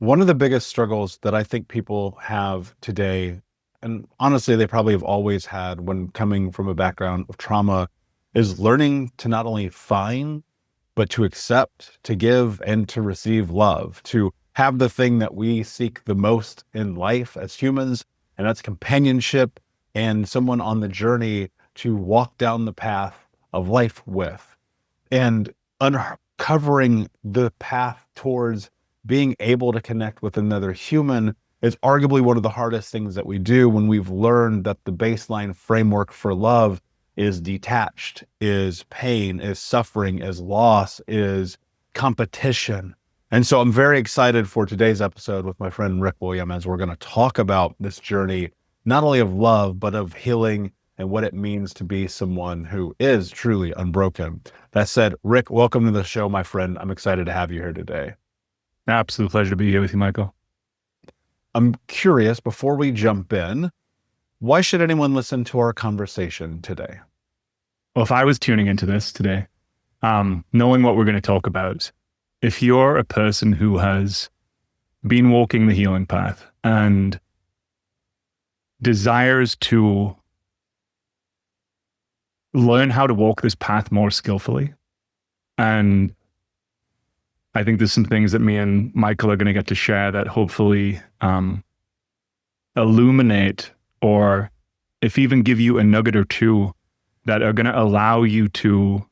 One of the biggest struggles that I think people have today, and honestly, they probably have always had when coming from a background of trauma, is learning to not only find, but to accept, to give, and to receive love, to have the thing that we seek the most in life as humans, and that's companionship and someone on the journey to walk down the path of life with. And uncovering the path towards being able to connect with another human is arguably one of the hardest things that we do when we've learned that the baseline framework for love is detached, is pain, is suffering, is loss, is competition. And so I'm very excited for today's episode with my friend Rick William as we're going to talk about this journey, not only of love, but of healing and what it means to be someone who is truly unbroken. That said, Rick, welcome to the show, my friend. I'm excited to have you here today. Absolute pleasure to be here with you, Michael. I'm curious, before we jump in, why should anyone listen to our conversation today? Well, if I was tuning into this today, knowing what we're going to talk about, if you're a person who has been walking the healing path and desires to learn how to walk this path more skillfully, and I think there's some things that me and Michael are going to get to share that hopefully illuminate, or if even give you a nugget or two that are going to allow you to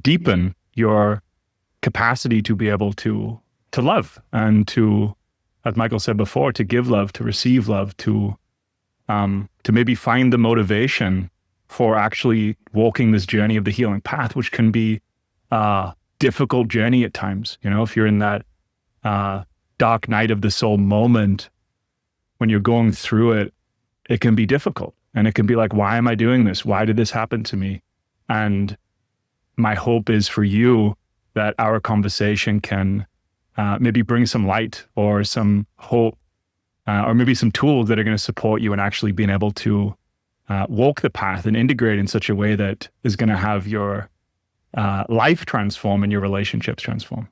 deepen your capacity to be able to love and to, as Michael said before, to give love, to receive love, to maybe find the motivation for actually walking this journey of the healing path, which can be a difficult journey at times. You know, if you're in that dark night of the soul moment, when you're going through it, it can be difficult. And it can be like, why am I doing this? Why did this happen to me? And my hope is for you that our conversation can maybe bring some light or some hope, or maybe some tools that are going to support you in actually being able to walk the path and integrate in such a way that is going to have your life transform and your relationships transform.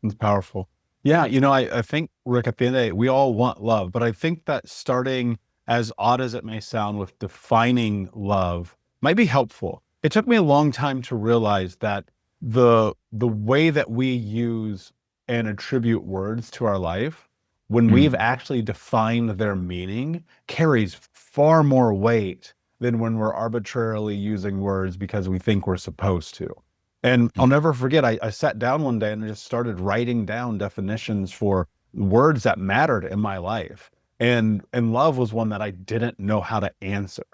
It's powerful. Yeah, I think, Rick, at the end of the day, we all want love, but I think that starting, as odd as it may sound, with defining love might be helpful. It took me a long time to realize that the way that we use and attribute words to our life, when we've Mm. actually defined their meaning, carries far more weight than when we're arbitrarily using words because we think we're supposed to. And I'll never forget, I sat down one day and I just started writing down definitions for words that mattered in my life. And love was one that I didn't know how to answer.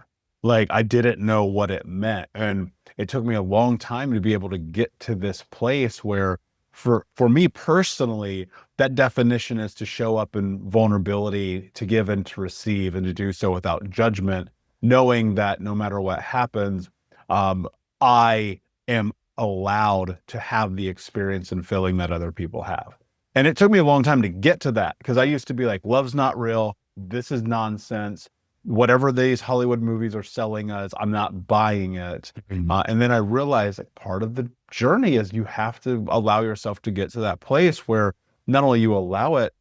Like I didn't know what it meant. And it took me a long time to be able to get to this place where for me personally, that definition is to show up in vulnerability, to give and to receive, and to do so without judgment, knowing that no matter what happens, I am allowed to have the experience and feeling that other people have. And it took me a long time to get to that because I used to be like, love's not real. This is nonsense. Whatever these Hollywood movies are selling us, I'm not buying it. Mm. And then I realized that part of the journey is you have to allow yourself to get to that place where not only you allow it,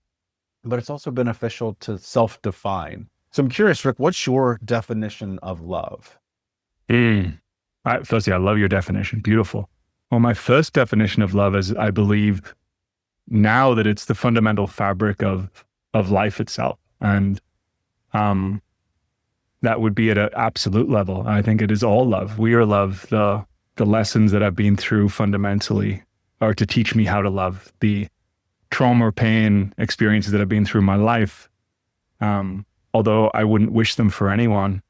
but it's also beneficial to self-define. So I'm curious, Rick, what's your definition of love? Mm. Firstly, I love your definition. Beautiful. Well, my first definition of love is, I believe now that it's the fundamental fabric of life itself, and um, that would be at an absolute level. I think it is all love. We are love. The lessons that I've been through fundamentally are to teach me how to love. The trauma or pain experiences that I've been through in my life, although I wouldn't wish them for anyone,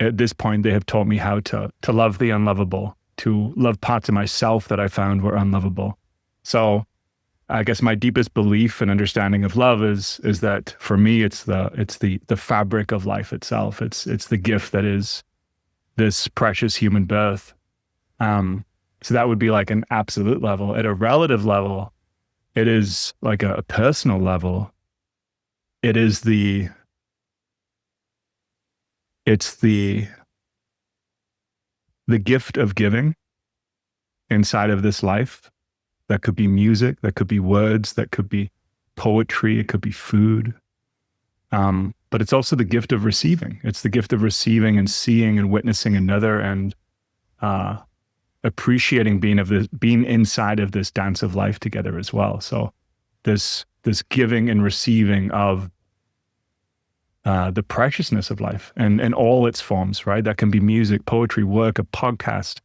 at this point they have taught me how to love the unlovable, to love parts of myself that I found were unlovable. So I guess my deepest belief and understanding of love is that for me it's the fabric of life itself. It's the gift that is this precious human birth. So that would be like an absolute level. At a relative level, it is like a personal level. It is the gift of giving inside of this life, That could be music, that could be words, that could be poetry, it could be food. But it's also the gift of receiving. It's the gift of receiving and seeing and witnessing another, and uh, appreciating being inside of this dance of life together as well. So this giving and receiving of the preciousness of life and all its forms, right? That can be music, poetry, work, a podcast.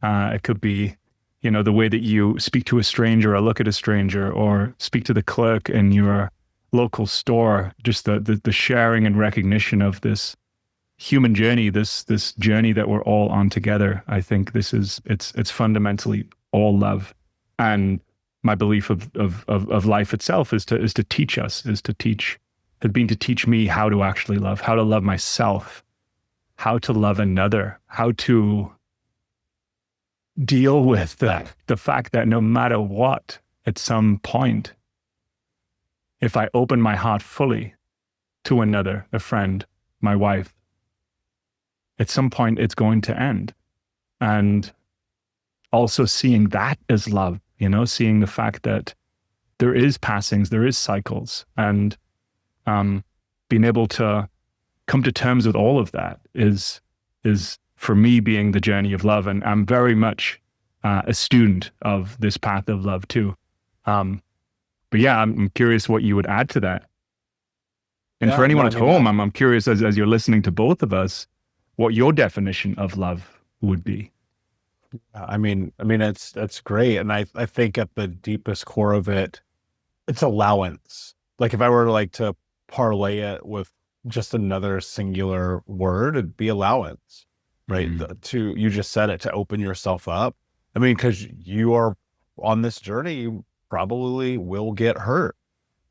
It could be, the way that you speak to a stranger or look at a stranger or speak to the clerk in your local store. Just the sharing and recognition of this human journey, this journey that we're all on together. I think it's fundamentally all love. And my belief of life itself is to teach us, has been to teach me how to actually love, how to love myself, how to love another, how to deal with the fact that no matter what, at some point, if I open my heart fully to another, a friend, my wife, at some point it's going to end. And also seeing that as love, seeing the fact that there is passings, there is cycles, and being able to come to terms with all of that is for me being the journey of love. And I'm very much a student of this path of love too. But yeah, I'm curious what you would add to that. And for Yeah, no, anyone I at mean, home, I'm curious as you're listening to both of us, what your definition of love would be. it's great. And I think at the deepest core of it, it's allowance. Like if I were like to parlay it with just another singular word, it'd be allowance, right? You just said it, to open yourself up. I mean, because you are on this journey, you probably will get hurt,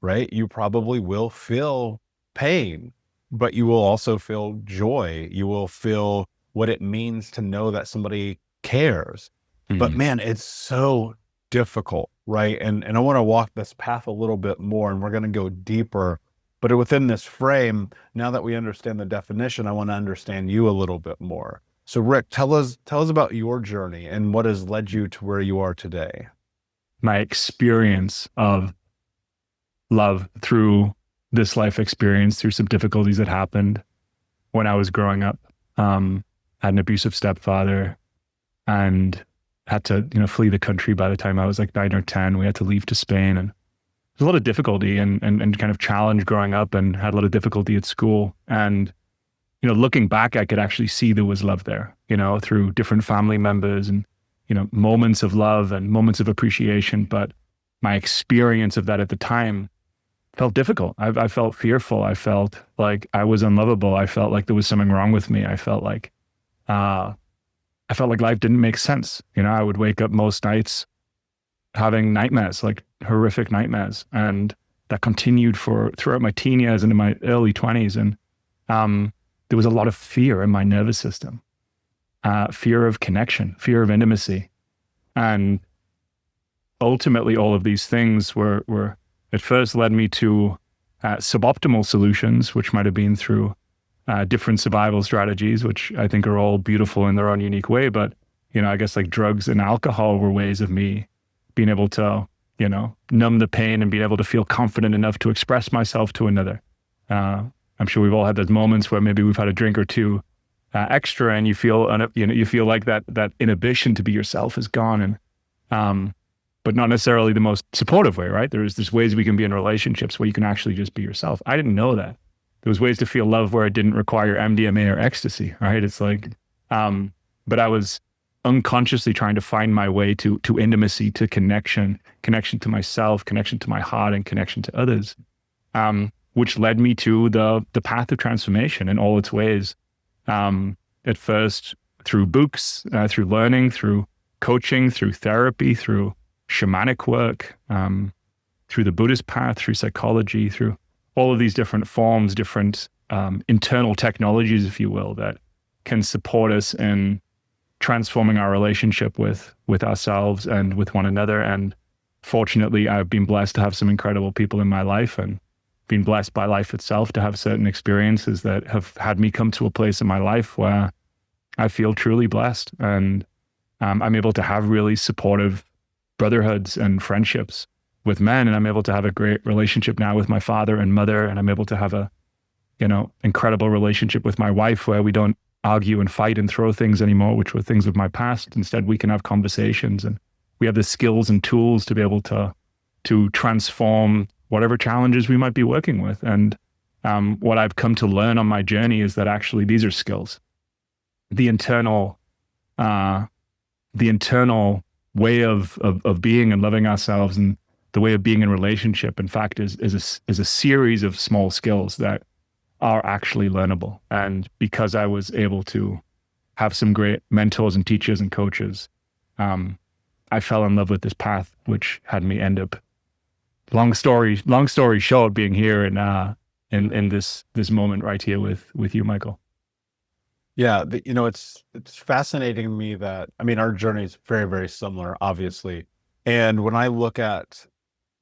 right? You probably will feel pain, but you will also feel joy. You will feel what it means to know that somebody cares. But man, it's so difficult, right? And I want to walk this path a little bit more, and we're going to go deeper. But within this frame, now that we understand the definition, I want to understand you a little bit more. So Rick, tell us about your journey and what has led you to where you are today. My experience of love through this life experience, through some difficulties that happened when I was growing up. Had an abusive stepfather and had to, flee the country by the time I was like 9 or 10. We had to leave to Spain, and there's a lot of difficulty and kind of challenge growing up, and had a lot of difficulty at school. And, looking back, I could actually see there was love there, through different family members and, moments of love and moments of appreciation. But my experience of that at the time felt difficult. I felt fearful. I felt like I was unlovable. I felt like there was something wrong with me. I felt like life didn't make sense. I would wake up most nights having nightmares, like horrific nightmares. And that continued throughout my teen years and in my early 20s. And there was a lot of fear in my nervous system, fear of connection, fear of intimacy. And ultimately, all of these things were at first led me to suboptimal solutions, which might have been through different survival strategies, which I think are all beautiful in their own unique way. But, I guess like drugs and alcohol were ways of me being able to, numb the pain and being able to feel confident enough to express myself to another. I'm sure we've all had those moments where maybe we've had a drink or two extra, and you feel like that inhibition to be yourself is gone, and but not necessarily the most supportive way, right? There's ways we can be in relationships where you can actually just be yourself. I didn't know that. There was ways to feel love where it didn't require MDMA or ecstasy, right? It's like, but I was unconsciously trying to find my way to intimacy, to connection to myself, connection to my heart, and connection to others, which led me to the path of transformation in all its ways. At first, through books, through learning, through coaching, through therapy, through shamanic work, through the Buddhist path, through psychology, through all of these different forms, different internal technologies, if you will, that can support us in transforming our relationship with ourselves and with one another. And fortunately, I've been blessed to have some incredible people in my life, and been blessed by life itself to have certain experiences that have had me come to a place in my life where I feel truly blessed. And I'm able to have really supportive brotherhoods and friendships with men. And I'm able to have a great relationship now with my father and mother. And I'm able to have a, incredible relationship with my wife where we don't argue and fight and throw things anymore, which were things of my past. Instead, we can have conversations and we have the skills and tools to be able to transform whatever challenges we might be working with. And what I've come to learn on my journey is that actually these are skills. The internal, uh, the internal way of being and loving ourselves, and the way of being in relationship, in fact, is a series of small skills that are actually learnable. And because I was able to have some great mentors and teachers and coaches, I fell in love with this path, which had me end up, long story short, being here in this moment right here with you, Michael. Yeah, it's fascinating to me that, I mean, our journey is very, very similar, obviously. And when I look at,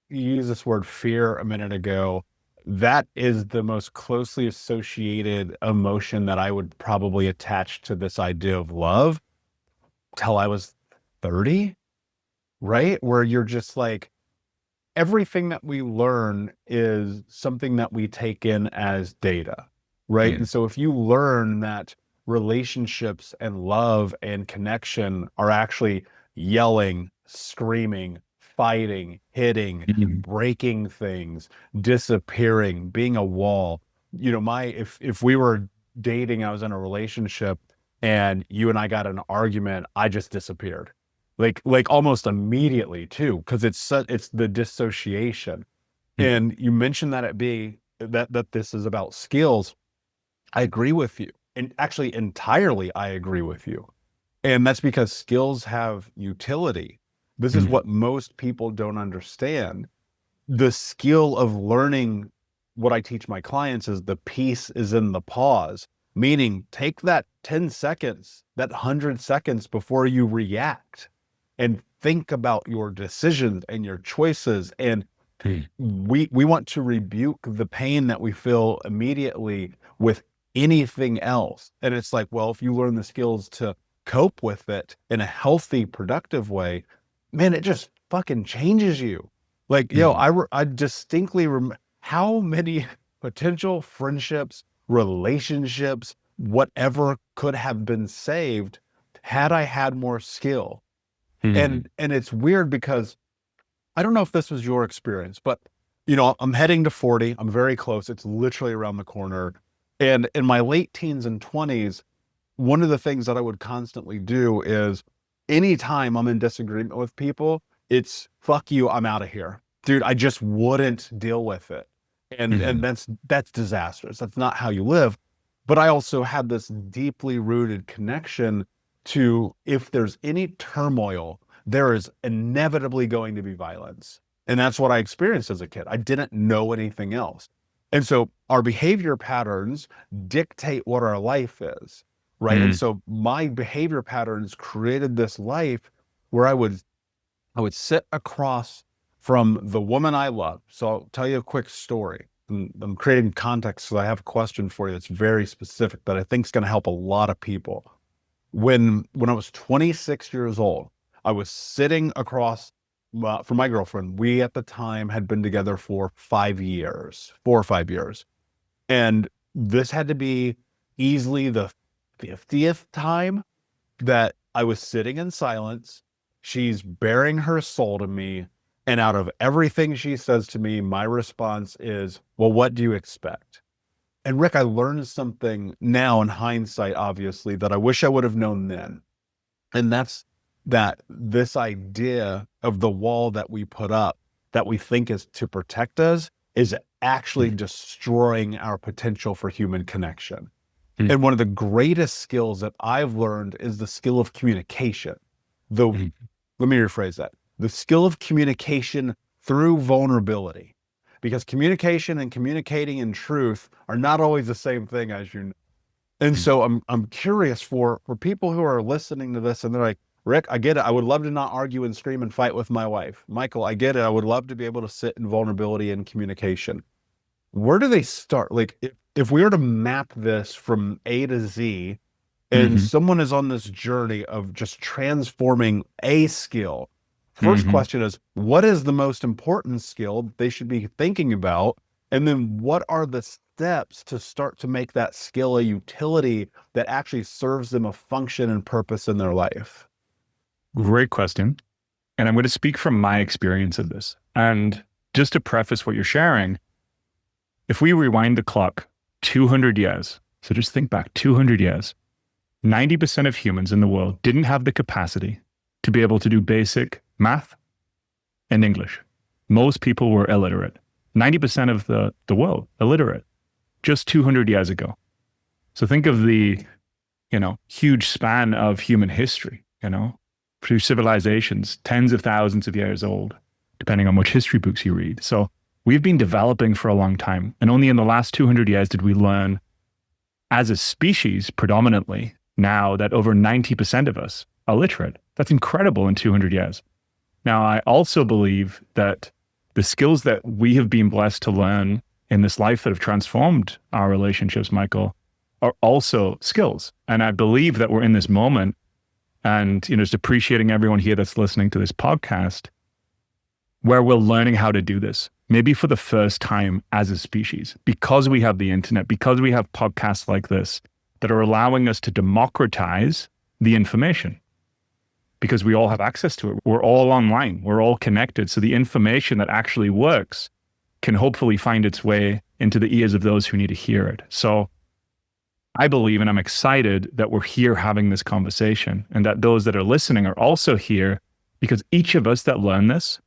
you used this word fear a minute ago, that is the most closely associated emotion that I would probably attach to this idea of love till I was 30, right? Where you're just like, everything that we learn is something that we take in as data, right? Mm, And so if you learn that relationships and love and connection are actually yelling, screaming, fighting, hitting, mm, breaking things, disappearing, being a wall. If we were dating, I was in a relationship and you and I got in an argument, I just disappeared, like almost immediately too, because it's the dissociation. mm, And you mentioned that that this is about skills. I agree with you, and actually entirely I agree with you. And that's because skills have utility. This is mm, what most people don't understand. The skill of learning, what I teach my clients is the peace is in the pause, meaning take that 10 seconds, that 100 seconds before you react, and think about your decisions and your choices. And mm, we want to rebuke the pain that we feel immediately with anything else. And it's like, well, if you learn the skills to cope with it in a healthy, productive way, man, it just fucking changes you. Like, yo, mm, I distinctly remember how many potential friendships, relationships, whatever could have been saved had I had more skill. mm, And it's weird because I don't know if this was your experience, but I'm heading to 40. I'm very close. It's literally around the corner. And in my late teens and 20s, one of the things that I would constantly do is anytime I'm in disagreement with people, it's fuck you, I'm out of here. Dude, I just wouldn't deal with it. And mm, that's disastrous. That's not how you live. But I also had this deeply rooted connection to, if there's any turmoil, there is inevitably going to be violence. And that's what I experienced as a kid. I didn't know anything else. And so our behavior patterns dictate what our life is, right? And mm, so my behavior patterns created this life where I would sit across from the woman I love. So I'll tell you a quick story. I'm creating context because I have a question for you that's very specific that I think is going to help a lot of people. When I was 26 years old, I was sitting across from my girlfriend. We at the time had been together for 5 years, 4 or 5 years. And this had to be easily the 50th time that I was sitting in silence. She's bearing her soul to me. And out of everything she says to me, my response is, well, what do you expect? And Rick, I learned something now in hindsight, obviously, that I wish I would have known then. And that's that this idea of the wall that we put up that we think is to protect us is actually mm, destroying our potential for human connection. mm, And one of the greatest skills that I've learned is the skill of communication. The mm, Let me rephrase that. The skill of communication through vulnerability. Because communication and communicating in truth are not always the same thing, as you know. And mm, so I'm curious for people who are listening to this and they're like, Rick, I get it. I would love to not argue and scream and fight with my wife. Michael, I get it. I would love to be able to sit in vulnerability and communication. Where do they start? Like, if we were to map this from A to Z, and mhm, someone is on this journey of just transforming a skill, first Hmm. question is, what is the most important skill they should be thinking about? And then what are the steps to start to make that skill a utility that actually serves them a function and purpose in their life? Great question. And I'm going to speak from my experience of this. And just to preface what you're sharing, if we rewind the clock 200 years, so just think back 200 years, 90% of humans in the world didn't have the capacity to be able to do basic math and English. Most people were illiterate. 90% of the world illiterate just 200 years ago. So think of the, huge span of human history, through civilizations, tens of thousands of years old, depending on which history books you read. So we've been developing for a long time. And only in the last 200 years did we learn as a species, predominantly, now that over 90% of us are literate. That's incredible in 200 years. Now, I also believe that the skills that we have been blessed to learn in this life that have transformed our relationships, Michael, are also skills. And I believe that we're in this moment, and just appreciating everyone here that's listening to this podcast, where we're learning how to do this, maybe for the first time as a species, because we have the internet, because we have podcasts like this that are allowing us to democratize the information, because we all have access to it. We're all online. We're all connected. So the information that actually works can hopefully find its way into the ears of those who need to hear it. So I believe, and I'm excited that we're here having this conversation, and that those that are listening are also here, because each of us that learn this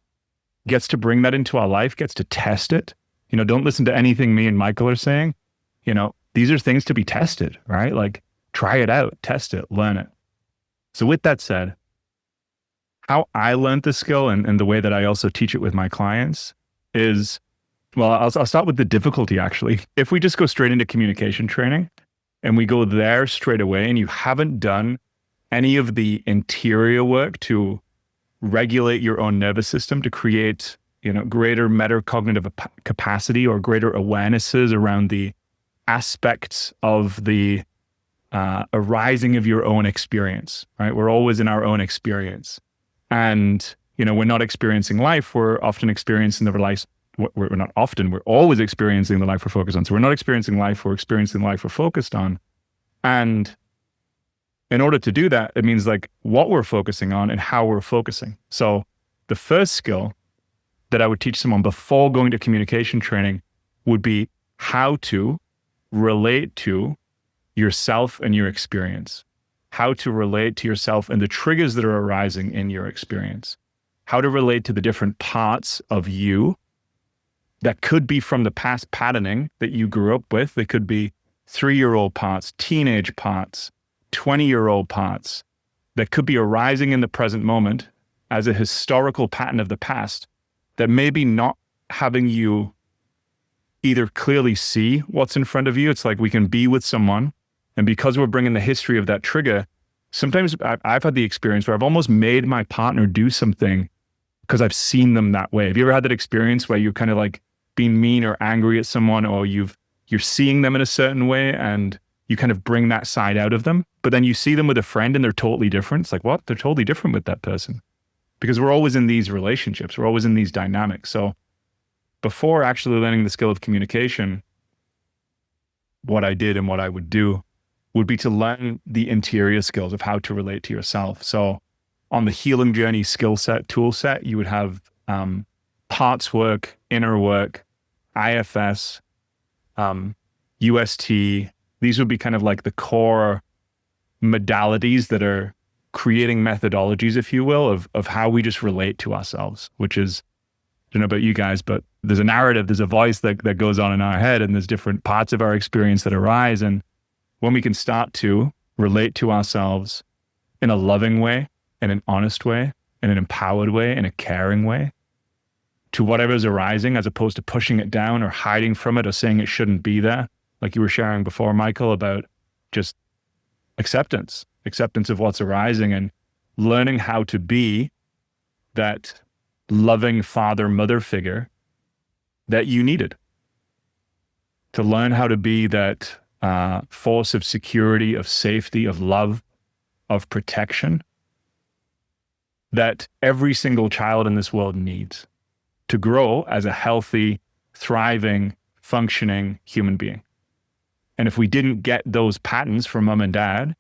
gets to bring that into our life, gets to test it. Don't listen to anything me and Michael are saying. These are things to be tested, right? Like, try it out, test it, learn it. So with that said, how I learned this skill, and the way that I also teach it with my clients is, well, I'll start with the difficulty, actually. If we just go straight into communication training and we go there straight away, and you haven't done any of the interior work to regulate your own nervous system, to create, greater metacognitive capacity or greater awarenesses around the aspects of the arising of your own experience, right? We're always in our own experience. And, we're not experiencing life. We're often experiencing the life. We're not often, we're always experiencing the life we're focused on. So we're not experiencing life, we're experiencing the life we're focused on. And in order to do that, it means like what we're focusing on and how we're focusing. So the first skill that I would teach someone before going to communication training would be how to relate to yourself and your experience, how to relate to yourself and the triggers that are arising in your experience, how to relate to the different parts of you that could be from the past patterning that you grew up with. They could be 3-year-old parts, teenage parts, 20-year-old parts that could be arising in the present moment as a historical pattern of the past that maybe not having you either clearly see what's in front of you. It's like we can be with someone, and because we're bringing the history of that trigger, sometimes I've had the experience where I've almost made my partner do something because I've seen them that way. Have you ever had that experience where you're kind of like being mean or angry at someone, or you're seeing them in a certain way and you kind of bring that side out of them, but then you see them with a friend and they're totally different? It's like, what? They're totally different with that person. Because we're always in these relationships. We're always in these dynamics. So before actually learning the skill of communication, what I did and what I would do would be to learn the interior skills of how to relate to yourself. So on the healing journey skill set, tool set, you would have parts work, inner work, IFS, UST. These would be kind of like the core modalities that are creating methodologies, if you will, of how we just relate to ourselves, which is, I don't know about you guys, but there's a narrative, there's a voice that goes on in our head, and there's different parts of our experience that arise. And when we can start to relate to ourselves in a loving way, in an honest way, in an empowered way, in a caring way, to whatever's arising, as opposed to pushing it down or hiding from it or saying it shouldn't be there, like you were sharing before, Michael, about just acceptance of what's arising, and learning how to be that loving father, mother figure that you needed, to learn how to be that force of security, of safety, of love, of protection that every single child in this world needs to grow as a healthy, thriving, functioning human being. And if we didn't get those patterns from mom and dad,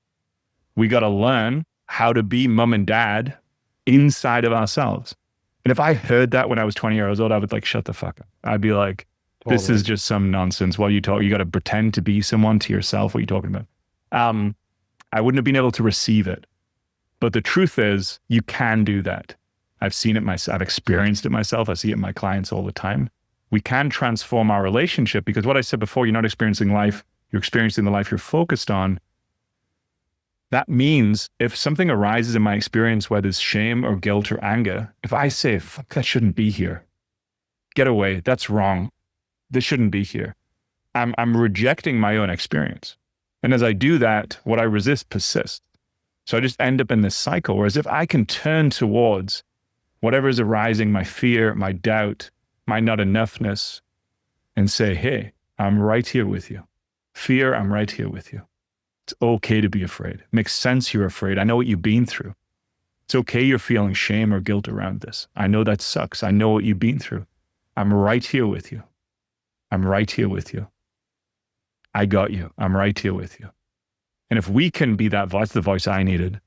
we got to learn how to be mom and dad inside of ourselves. And if I heard that when I was 20 years old, I would like, shut the fuck up. I'd be like, this is Totally. just some nonsense. While you talk, you got to pretend to be someone to yourself. What are you talking about? Um, I wouldn't have been able to receive it. But the truth is, you can do that. I've seen it myself. I've experienced it myself. I see it in my clients all the time. We can transform our relationship because what I said before, you're not experiencing life, you're experiencing the life you're focused on. That means if something arises in my experience, whether it's shame or guilt or anger, if I say, fuck, that shouldn't be here, get away, that's wrong, this shouldn't be here, I'm rejecting my own experience. And as I do that, what I resist persists. So I just end up in this cycle. Whereas if I can turn towards whatever is arising, my fear, my doubt, my not enoughness, and say, hey, I'm right here with you. Fear, I'm right here with you. It's okay to be afraid. It makes sense you're afraid. I know what you've been through. It's okay you're feeling shame or guilt around this. I know that sucks. I know what you've been through. I'm right here with you. I'm right here with you. I got you. I'm right here with you. And if we can be that voice, the voice I needed,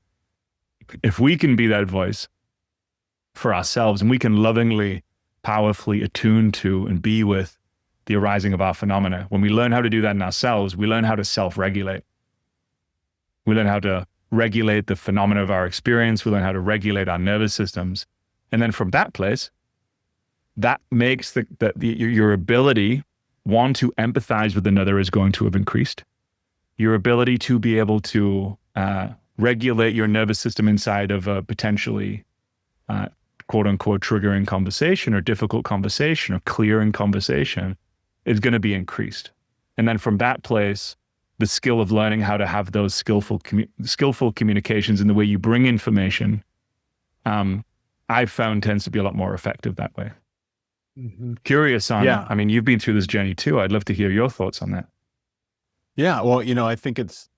if we can be that voice for ourselves and we can lovingly, powerfully attune to and be with the arising of our phenomena, when we learn how to do that in ourselves, we learn how to self-regulate. We learn how to regulate the phenomena of our experience. We learn how to regulate our nervous systems. And then from that place, that makes your ability, one, to empathize with another is going to have increased. Your ability to be able to regulate your nervous system inside of a potentially quote unquote triggering conversation or difficult conversation or clearing conversation is going to be increased. And then from that place, the skill of learning how to have those skillful communications in the way you bring information, I've found tends to be a lot more effective that way. Mhm. Curious on, Yeah. I mean, you've been through this journey too. I'd love to hear your thoughts on that. Yeah, well, I think it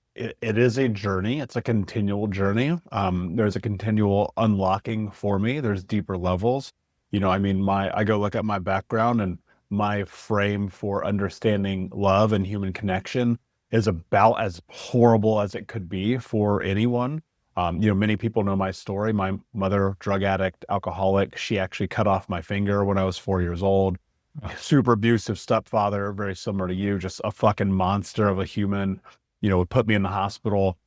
is a journey. It's a continual journey. There's a continual unlocking for me. There's deeper levels. I mean, I go look at my background and my frame for understanding love and human connection is about as horrible as it could be for anyone. Many people know my story. My mother, drug addict, alcoholic, she actually cut off my finger when I was 4 years old. Oh, Super abusive stepfather, very similar to you, just a fucking monster of a human, would put me in the hospital.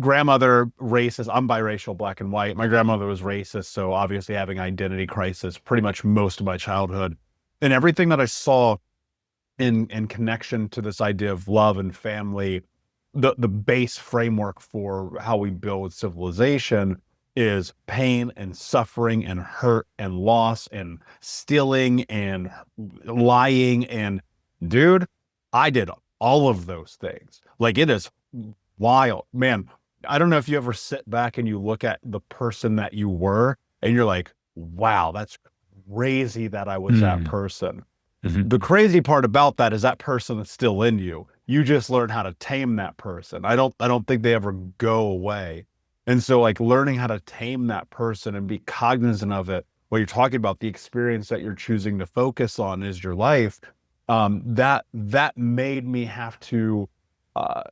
Grandmother, racist. I'm biracial, black and white. My grandmother was racist, so obviously having identity crisis pretty much most of my childhood. And everything that I saw in connection to this idea of love and family, the base framework for how we build civilization is pain and suffering and hurt and loss and stealing and lying. And dude, I did all of those things. Like, it is wild, man. I don't know if you ever sit back and you look at the person that you were and you're like, wow, that's crazy that I was that mm, person. mhm, The crazy part about that is that person is still in you. You just learn how to tame that person. I don't think they ever go away. And so, like, learning how to tame that person and be cognizant of it, what you're talking about, the experience that you're choosing to focus on is your life. That made me have to uh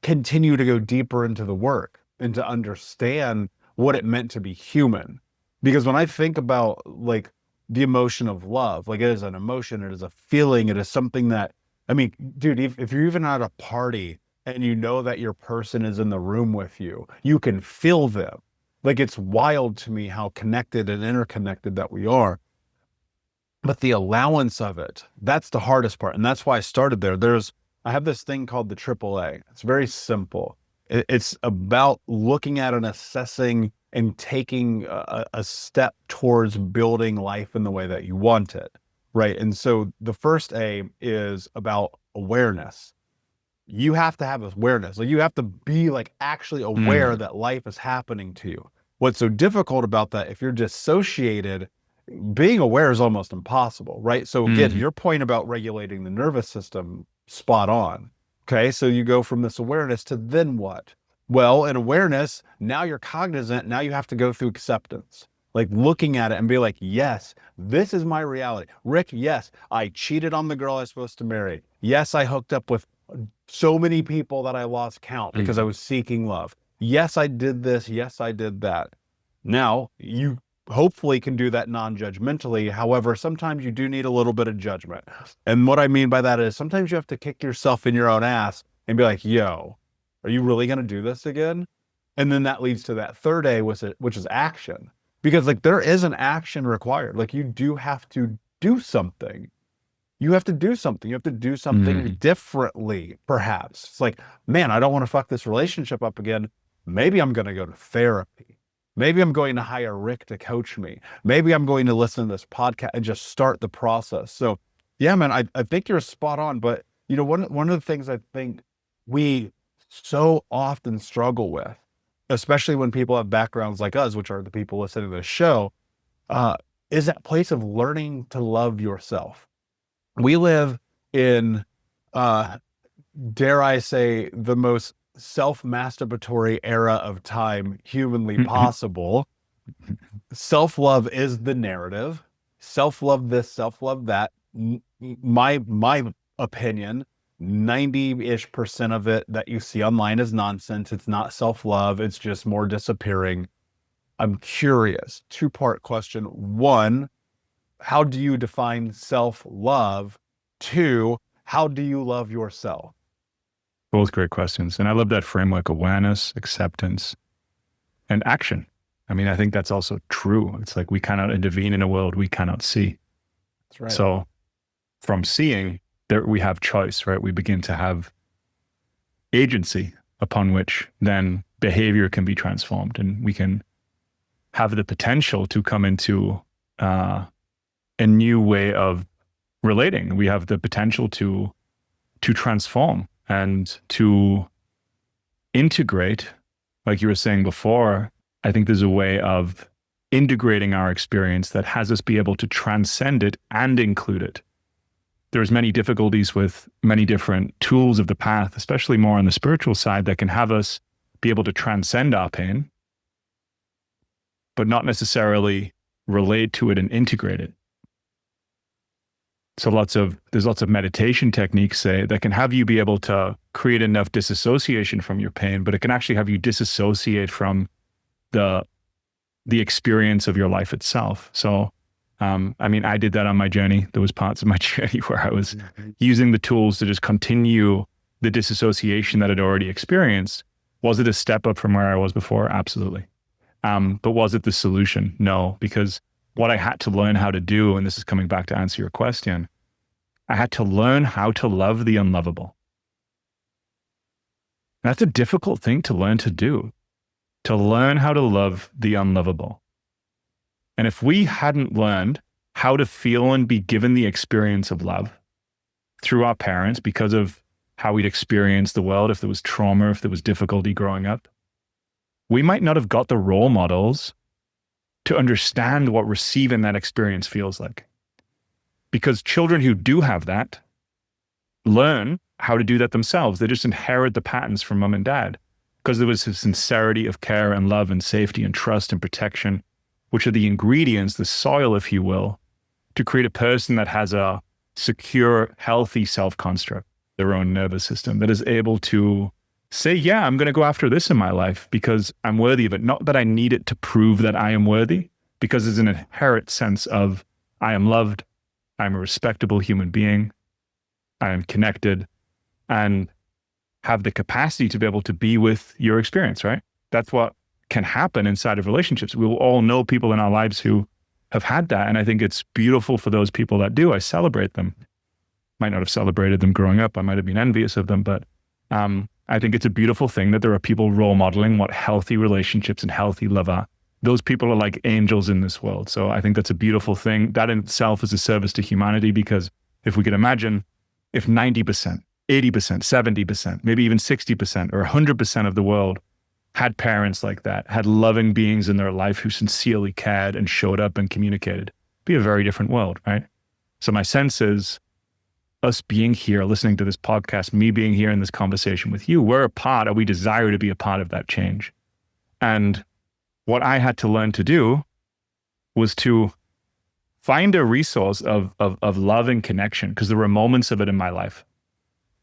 continue to go deeper into the work and to understand what it meant to be human. Because when I think about, like, the emotion of love, like, it is an emotion, it is a feeling, it is something that, I mean, dude, if you're even at a party and you know that your person is in the room with you, you can feel them. Like, it's wild to me how connected and interconnected that we are. But the allowance of it, that's the hardest part. And that's why I started there. I have this thing called the AAA. It's very simple. It's about looking at and assessing and taking a step towards building life in the way that you want it. Right. And so the first A is about awareness. You have to have awareness. Like, you have to be, like, actually aware mm, that life is happening to you. What's so difficult about that, if you're dissociated, being aware is almost impossible, right? So again, mm, your point about regulating the nervous system, spot on. Okay, so you go from this awareness to then what? Well, in awareness, now you're cognizant. Now you have to go through acceptance. like looking at it and be like, yes, this is my reality. Rick, yes, I cheated on the girl I was supposed to marry. Yes, I hooked up with so many people that I lost count because I was seeking love. Yes, I did this. Yes, I did that. Now, you hopefully can do that non-judgmentally. However, sometimes you do need a little bit of judgment. And what I mean by that is sometimes you have to kick yourself in your own ass and be like, yo, are you really going to do this again? And then that leads to that third A, which is action. Because like there is an action required. Like you do have to do something. You have to do something. You have to do something differently, perhaps. It's like, man, I don't want to fuck this relationship up again. Maybe I'm going to go to therapy. Maybe I'm going to hire Rick to coach me. Maybe I'm going to listen to this podcast and just start the process. So, yeah, man, I think you're spot on. But, you know, one of the things I think we so often struggle with, especially when people have backgrounds like us, which are the people listening to the show, uh, is that place of learning to love yourself. We live in, uh, dare I say, the most self-masturbatory era of time humanly possible. Self-love is the narrative. Self-love this, self-love that. My opinion, 90-ish% of it that you see online is nonsense. It's not self-love. It's just more disappearing. I'm curious. Two-part question. One, how do you define self-love? Two, how do you love yourself? Both great questions. And I love that framework: awareness, acceptance, and action. I mean, I think that's also true. It's like we cannot intervene in a world we cannot see. That's right. So from seeing, there we have choice, right? We begin to have agency upon which then behavior can be transformed, and we can have the potential to come into a new way of relating. We have the potential to transform and to integrate. Like you were saying before, I think there's a way of integrating our experience that has us be able to transcend it and include it. There's many difficulties with many different tools of the path, especially more on the spiritual side, that can have us be able to transcend our pain, but not necessarily relate to it and integrate it. So there's lots of meditation techniques, say, that can have you be able to create enough disassociation from your pain, but it can actually have you disassociate from the experience of your life itself. So, I mean, I did that on my journey. There was parts of my journey where I was using the tools to just continue the disassociation that I'd already experienced. Was it a step up from where I was before? Absolutely. But was it the solution? No, because what I had to learn how to do, and this is coming back to answer your question, I had to learn how to love the unlovable. That's a difficult thing to learn to do, to learn how to love the unlovable. And if we hadn't learned how to feel and be given the experience of love through our parents because of how we'd experienced the world, if there was trauma, if there was difficulty growing up, we might not have got the role models to understand what receiving that experience feels like. Because children who do have that learn how to do that themselves. They just inherit the patterns from mom and dad because there was a sincerity of care and love and safety and trust and protection, which are the ingredients, the soil, if you will, to create a person that has a secure, healthy self-construct, their own nervous system, that is able to say, yeah, I'm going to go after this in my life because I'm worthy of it. Not that I need it to prove that I am worthy, because there's an inherent sense of I am loved, I'm a respectable human being, I am connected, and have the capacity to be able to be with your experience, right? That's what can happen inside of relationships. We will all know people in our lives who have had that. And I think it's beautiful for those people that do. I celebrate them. Might not have celebrated them growing up. I might have been envious of them, but I think it's a beautiful thing that there are people role modeling what healthy relationships and healthy love are. Those people are like angels in this world. So I think that's a beautiful thing. That in itself is a service to humanity, because if we could imagine if 90%, 80%, 70%, maybe even 60% or 100% of the world had parents like that, had loving beings in their life who sincerely cared and showed up and communicated, it'd be a very different world, right? So my sense is us being here, listening to this podcast, me being here in this conversation with you, we're a part, or we desire to be a part of that change. And what I had to learn to do was to find a resource of love and connection, because there were moments of it in my life.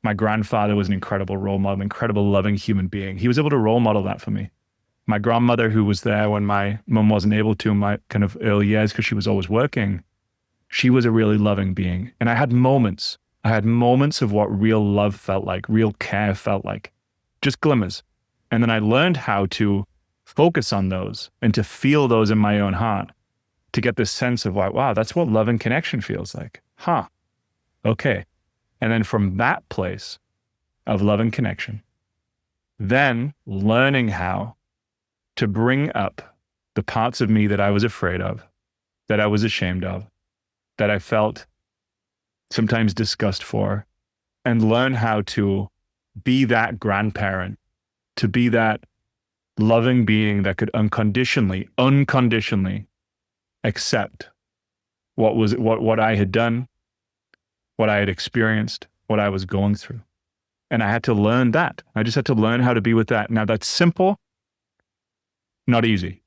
My grandfather was an incredible role model, an incredible loving human being. He was able to role model that for me. My grandmother, who was there when my mom wasn't able to in my kind of early years because she was always working, she was a really loving being. And I had moments. I had moments of what real love felt like, real care felt like, just glimmers. And then I learned how to focus on those and to feel those in my own heart, to get this sense of like, wow, that's what love and connection feels like. Huh. Okay. And then from that place of love and connection, then learning how to bring up the parts of me that I was afraid of, that I was ashamed of, that I felt sometimes disgust for, and learn how to be that grandparent, to be that loving being that could unconditionally accept what I had done, what I had experienced, what I was going through. And I had to learn that. I just had to learn how to be with that. Now that's simple, not easy.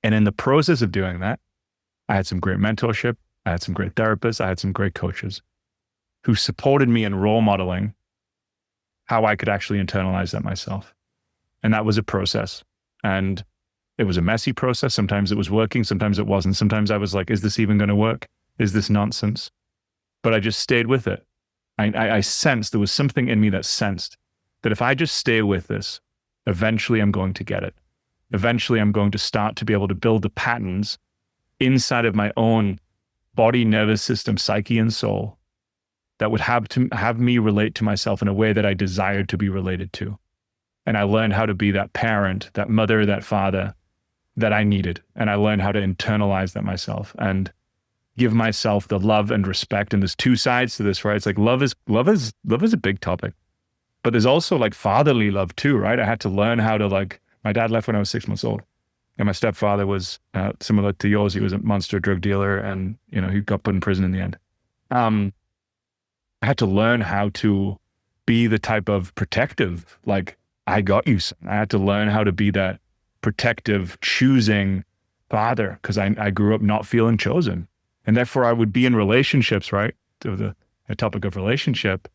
And in the process of doing that, I had some great mentorship. I had some great therapists. I had some great coaches who supported me in role modeling how I could actually internalize that myself. And that was a process. And it was a messy process. Sometimes it was working. Sometimes it wasn't. Sometimes I was like, is this even going to work? Is this nonsense? But I just stayed with it. I sensed, there was something in me that sensed that if I just stay with this, eventually I'm going to get it. Eventually I'm going to start to be able to build the patterns inside of my own body, nervous system, psyche, and soul that would have me relate to myself in a way that I desired to be related to. And I learned how to be that parent, that mother, that father that I needed. And I learned how to internalize that myself and give myself the love and respect. And there's two sides to this, right? It's like love is a big topic, but there's also like fatherly love too, right? I had to learn how to, like, my dad left when I was 6 months old. And my stepfather was similar to yours. He was a monster drug dealer, and he got put in prison in the end. I had to learn how to be the type of protective, like, I got you, son. I had to learn how to be that protective, choosing father, because I grew up not feeling chosen. And therefore I would be in relationships, right? To the topic of relationship,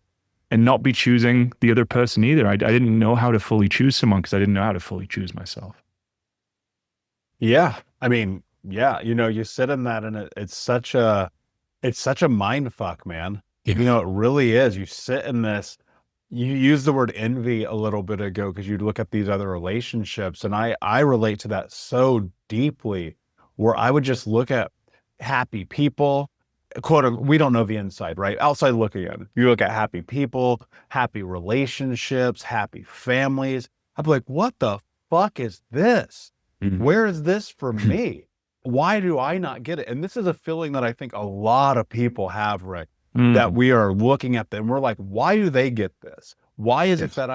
and not be choosing the other person either. I didn't know how to fully choose someone because I didn't know how to fully choose myself. Yeah. I mean, yeah, you sit in that and it's such a mind fuck, man. Yeah. It really is. You sit in this, you use the word envy a little bit ago because you look at these other relationships, and I relate to that so deeply, where I would just look at happy people, we don't know the inside, right? Outside looking in, you look at happy people, happy relationships, happy families. I'd be like, what the fuck is this? Mhm. Where is this for me? Why do I not get it? And this is a feeling that I think a lot of people have, Rick, that we are looking at them. We're like, why do they get this? Why is it Yes. that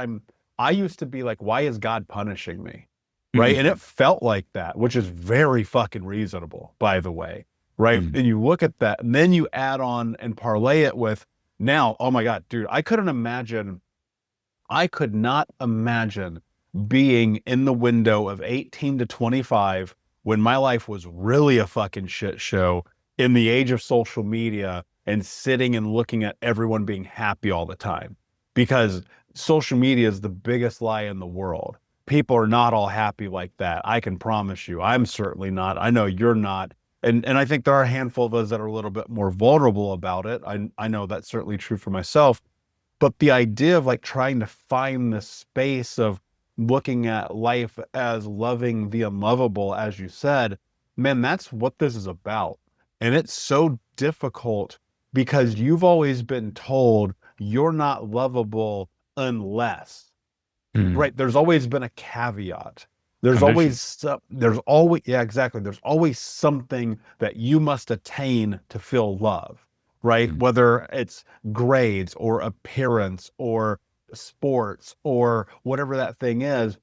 I used to be like, why is God punishing me? Right. And Mhm. it felt like that, which is very fucking reasonable, by the way. Right. Mhm. And you look at that, and then you add on and parlay it with now, oh my God, dude, I could not imagine being in the window of 18 to 25 when my life was really a fucking shit show, in the age of social media, and sitting and looking at everyone being happy all the time. Because social media is the biggest lie in the world. People are not all happy like that. I can promise you. I'm certainly not. I know you're not. And I think there are a handful of us that are a little bit more vulnerable about it. I know that's certainly true for myself. But the idea of like trying to find the space of looking at life as loving the unlovable, as you said, man, that's what this is about. And it's so difficult because you've always been told you're not lovable unless, Mhm. right? There's always been a caveat. Condition. Yeah, exactly. There's always something that you must attain to feel love, right? Mhm. Whether it's grades or appearance or sports or whatever that thing is.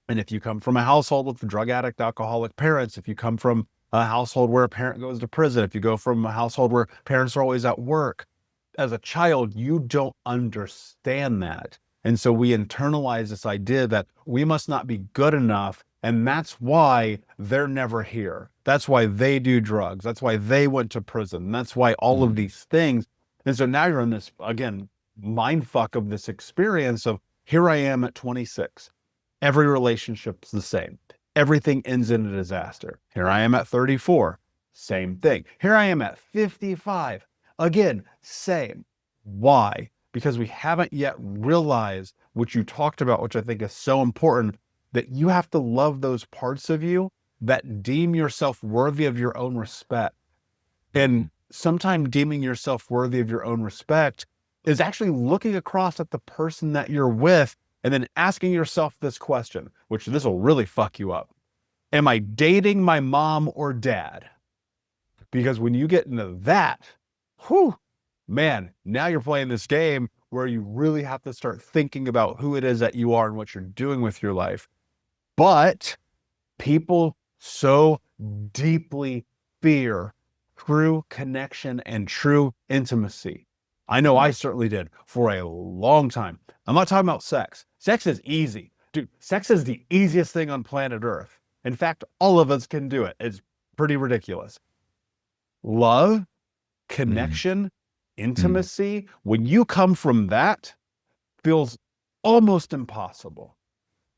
And if you come from a household with drug addict, alcoholic parents, if you come from a household where a parent goes to prison, if you go from a household where parents are always at work, as a child, you don't understand that. And so we internalize this idea that we must not be good enough And that's why they're never here. That's why they do drugs. That's why they went to prison. That's why all of Mm. these things. And so now you're in this, again, mind fuck of this experience of here I am at 26. Every relationship's the same. Everything ends in a disaster. Here I am at 34. Same thing. Here I am at 55. Again, same. Why? Because we haven't yet realized what you talked about, which I think is so important, that you have to love those parts of you that deem yourself worthy of your own respect. And sometimes deeming yourself worthy of your own respect is actually looking across at the person that you're with and then asking yourself this question, which this will really fuck you up. Am I dating my mom or dad? Because when you get into that, whew, man, now you're playing this game where you really have to start thinking about who it is that you are and what you're doing with your life. But people so deeply fear true connection and true intimacy. I know I certainly did for a long time. I'm not talking about sex. Sex is easy. Dude, sex is the easiest thing on planet Earth. In fact, all of us can do it. It's pretty ridiculous. Love, Mm. connection, Mm. intimacy, when you come from that, feels almost impossible.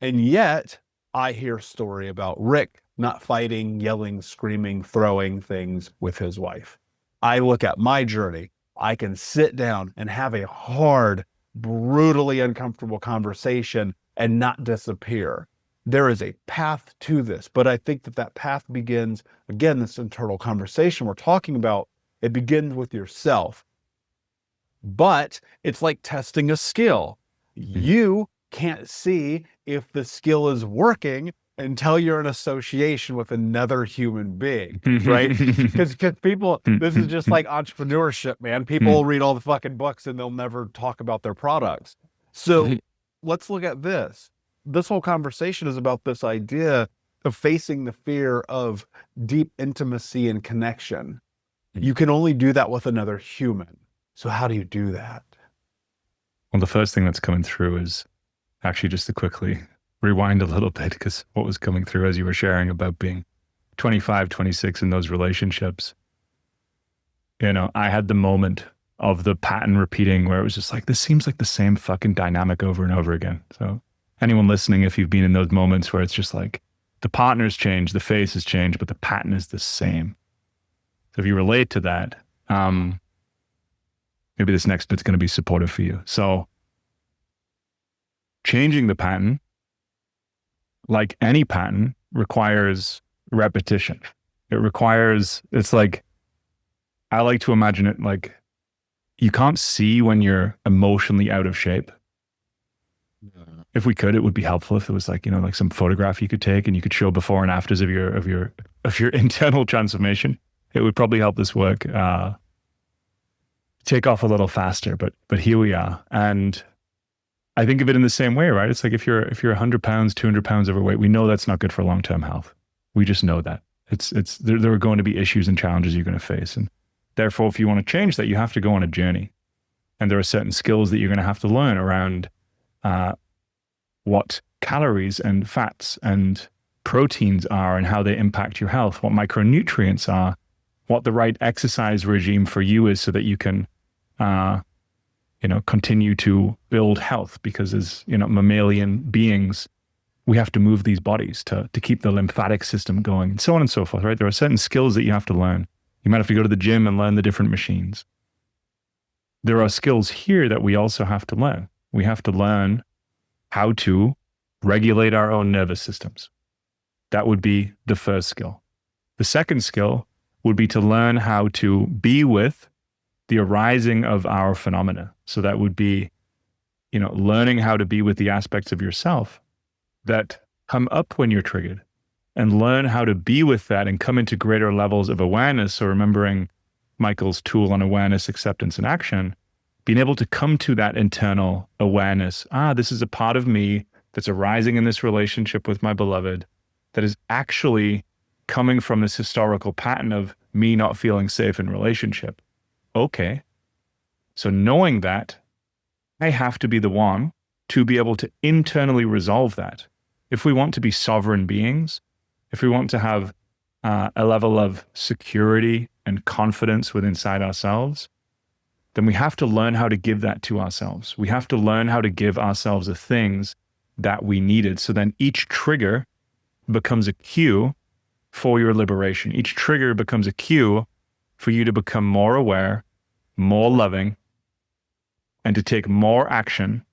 And yet, I hear a story about Rick not fighting, yelling, screaming, throwing things with his wife. I look at my journey. I can sit down and have a hard, brutally uncomfortable conversation and not disappear. There is a path to this, but I think that that path begins, again, this internal conversation we're talking about, it begins with yourself. But it's like testing a skill. Mm. You can't see if the skill is working until you're in association with another human being, right? Because people, this is just like entrepreneurship, man. People read all the fucking books and they'll never talk about their products. So let's look at this. This whole conversation is about this idea of facing the fear of deep intimacy and connection. You can only do that with another human. So how do you do that? Well, the first thing that's coming through is actually just to quickly rewind a little bit, because what was coming through as you were sharing about being 25, 26 in those relationships, I had the moment of the pattern repeating where it was just like, this seems like the same fucking dynamic over and over again. So anyone listening, if you've been in those moments where it's just like the partner's changed, the face has changed, but the pattern is the same. So if you relate to that, maybe this next bit's going to be supportive for you. So changing the pattern, like any pattern, requires repetition. It's like, I like to imagine it like you can't see when you're emotionally out of shape. If we could, it would be helpful if there was like some photograph you could take and you could show before and afters of your internal transformation. It would probably help this work take off a little faster, but here we are. And I think of it in the same way, right? It's like if you're 100 pounds, 200 pounds overweight, we know that's not good for long-term health. We just know that. There are going to be issues and challenges you're going to face. And therefore, if you want to change that, you have to go on a journey. And there are certain skills that you're going to have to learn around what calories and fats and proteins are and how they impact your health, what micronutrients are, what the right exercise regime for you is so that you can continue to build health, because as mammalian beings, we have to move these bodies to keep the lymphatic system going, and so on and so forth, right? There are certain skills that you have to learn. You might have to go to the gym and learn the different machines. There are skills here that we also have to learn. We have to learn how to regulate our own nervous systems. That would be the first skill. The second skill would be to learn how to be with the arising of our phenomena. So that would be, learning how to be with the aspects of yourself that come up when you're triggered, and learn how to be with that and come into greater levels of awareness. So remembering Michael's tool on awareness, acceptance, and action, being able to come to that internal awareness. This is a part of me that's arising in this relationship with my beloved that is actually coming from this historical pattern of me not feeling safe in relationship. Okay. So knowing that, I have to be the one to be able to internally resolve that. if we want to be sovereign beings, if we want to have a level of security and confidence within inside ourselves, then we have to learn how to give that to ourselves. We have to learn how to give ourselves the things that we needed. So then each trigger becomes a cue for your liberation. Each trigger becomes a cue for you to become more aware, more loving, and to take more action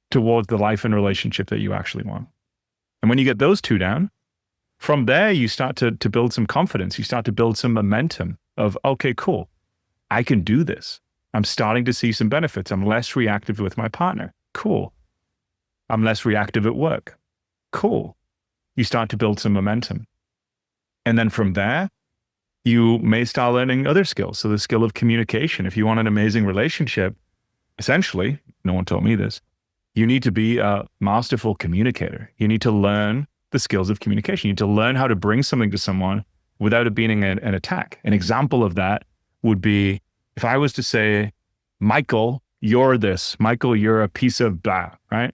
towards the life and relationship that you actually want. And when you get those two down, from there, you start to build some confidence. You start to build some momentum of, okay, cool, I can do this. I'm starting to see some benefits. I'm less reactive with my partner. Cool. I'm less reactive at work. Cool. You start to build some momentum. And then from there, you may start learning other skills. So the skill of communication. If you want an amazing relationship, essentially, no one taught me this, you need to be a masterful communicator. You need to learn the skills of communication. You need to learn how to bring something to someone without it being an attack. An example of that would be if I was to say, Michael, you're this. Michael, you're a piece of blah, right?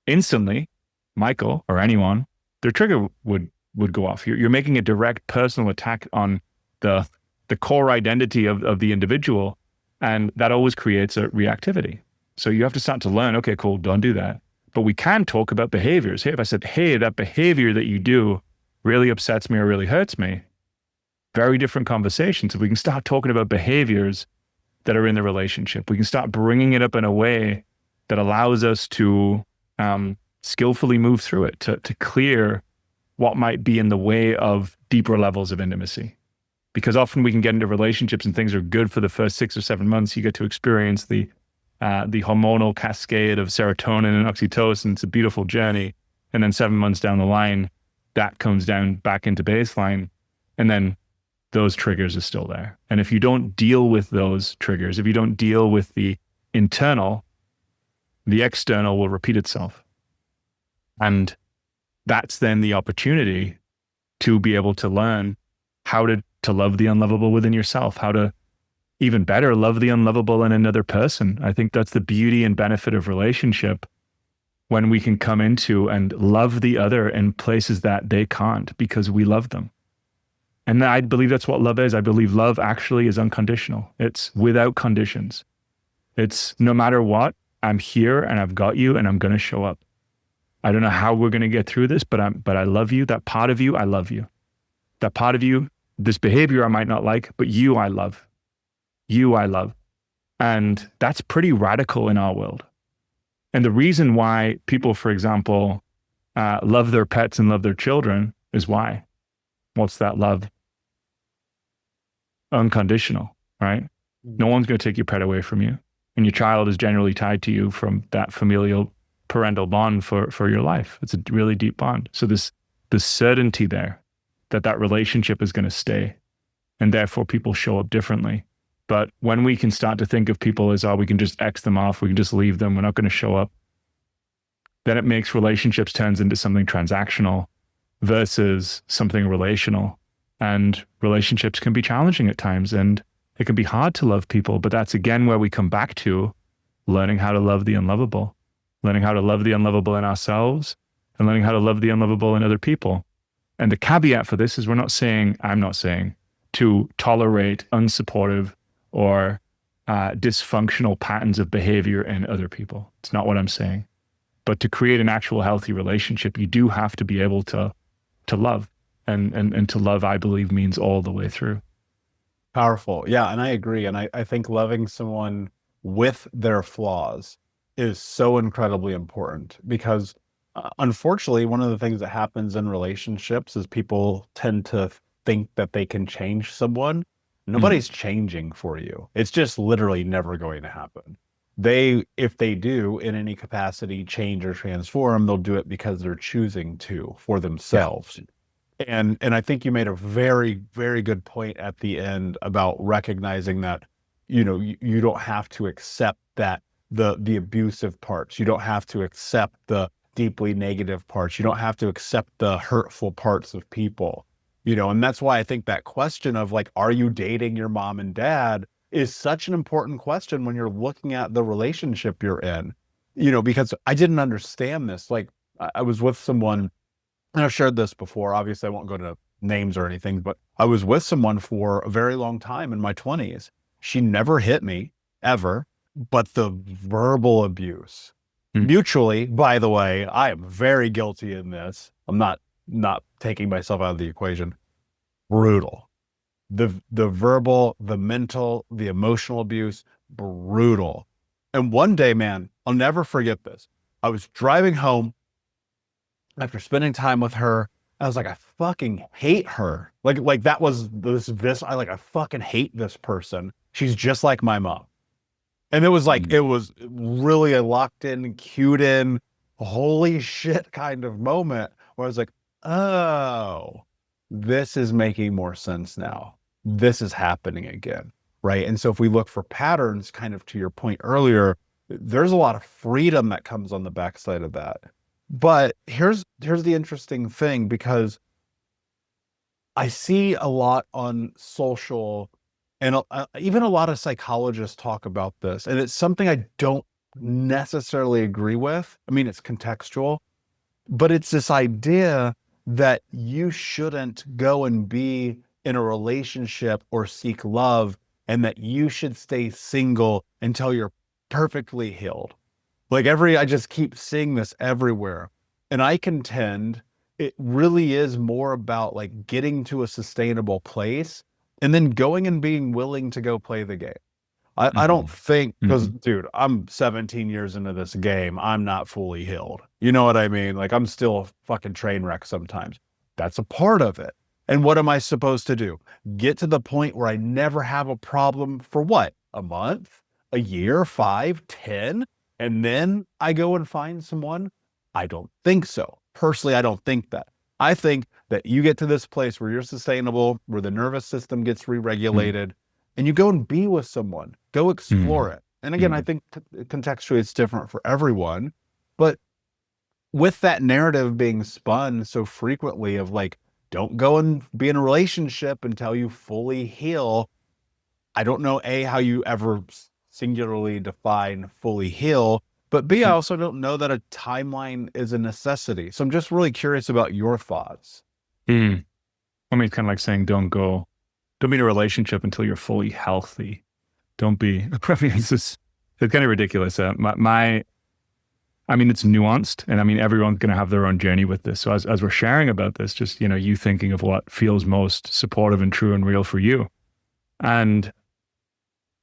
Instantly, Michael or anyone, their trigger would go off. You're making a direct personal attack on the core identity of the individual, and that always creates a reactivity. So you have to start to learn, okay, cool, don't do that. But we can talk about behaviors. Hey, if I said, hey, that behavior that you do really upsets me or really hurts me, very different conversations. If we can start talking about behaviors that are in the relationship, we can start bringing it up in a way that allows us to skillfully move through it, to clear what might be in the way of deeper levels of intimacy. Because often we can get into relationships and things are good for the first 6 or 7 months. You get to experience the hormonal cascade of serotonin and oxytocin. It's a beautiful journey. And then 7 months down the line, that comes down back into baseline. And then those triggers are still there. And if you don't deal with those triggers, if you don't deal with the internal, the external will repeat itself. And that's then the opportunity to be able to learn how to love the unlovable within yourself, how to even better love the unlovable in another person. I think that's the beauty and benefit of relationship, when we can come into and love the other in places that they can't because we love them. And I believe that's what love is. I believe love actually is unconditional. It's without conditions. It's no matter what, I'm here and I've got you and I'm going to show up. I don't know how we're going to get through this, but I love you. That part of you, I love you. That part of you, this behavior I might not like, but you, I love. You, I love. And that's pretty radical in our world. And the reason why people, for example, love their pets and love their children is why? What's that love? Unconditional, right? No one's going to take your pet away from you. And your child is generally tied to you from that familial parental bond for your life. It's a really deep bond. So this certainty there that relationship is going to stay, and therefore people show up differently. But when we can start to think of people as, oh, we can just X them off, we can just leave them, we're not going to show up, then it makes relationships turns into something transactional versus something relational. And relationships can be challenging at times, and it can be hard to love people. But that's again where we come back to learning how to love the unlovable, learning how to love the unlovable in ourselves, and learning how to love the unlovable in other people. And the caveat for this is I'm not saying to tolerate unsupportive or dysfunctional patterns of behavior in other people. It's not what I'm saying. But to create an actual healthy relationship, you do have to be able to love. And to love, I believe, means all the way through. Powerful. Yeah, and I agree. And I think loving someone with their flaws is so incredibly important because unfortunately, one of the things that happens in relationships is people tend to think that they can change someone. Nobody's changing for you. It's just literally never going to happen. If they do in any capacity change or transform, they'll do it because they're choosing to for themselves. Yeah. And I think you made a very, very good point at the end about recognizing that, you don't have to accept that the abusive parts. You don't have to accept the deeply negative parts. You don't have to accept the hurtful parts of people, and that's why I think that question of like, are you dating your mom and dad is such an important question when you're looking at the relationship you're in. because I didn't understand this. Like I was with someone, and I've shared this before. Obviously, I won't go to names or anything, but I was with someone for a very long time in my 20s. She never hit me ever, but the verbal abuse, Mm, mutually, by the way, I am very guilty in this. I'm not taking myself out of the equation. Brutal. The verbal, the mental, the emotional abuse, brutal. And one day, man, I'll never forget this. I was driving home after spending time with her. I was like, I fucking hate her. Like that was this. I fucking hate this person. She's just like my mom. And mm, it was really a locked in, cued in, holy shit kind of moment where I was like, oh, this is making more sense now. This is happening again. Right. And so if we look for patterns, kind of to your point earlier, there's a lot of freedom that comes on the backside of that. But here's the interesting thing, because I see a lot on social, and even a lot of psychologists talk about this, and it's something I don't necessarily agree with. I mean, it's contextual, but it's this idea that you shouldn't go and be in a relationship or seek love, and that you should stay single until you're perfectly healed. I just keep seeing this everywhere. And I contend it really is more about like getting to a sustainable place and then going and being willing to go play the game. I don't mhm, think, because mhm, dude, I'm 17 years into this game. I'm not fully healed. You know what I mean? Like I'm still a fucking train wreck sometimes. That's a part of it. And what am I supposed to do? Get to the point where I never have a problem for what? A month? A year? 5, 10? And then I go and find someone? I don't think so. Personally, I don't think that. I think that you get to this place where you're sustainable, where the nervous system gets mm, re-regulated, and you go and be with someone, go explore mm, it. And again, I mm, think contextually it's different for everyone, but with that narrative being spun so frequently of like, don't go and be in a relationship until you fully heal. I don't know, A, how you ever singularly define fully heal, but B, I mm, also don't know that a timeline is a necessity. So I'm just really curious about your thoughts. mm. I mean, it's kind of like saying don't be in a relationship until you're fully healthy. Don't be, I mean, it's kind of ridiculous. I mean, it's nuanced, and I mean, everyone's going to have their own journey with this. So as we're sharing about this, just, you thinking of what feels most supportive and true and real for you. And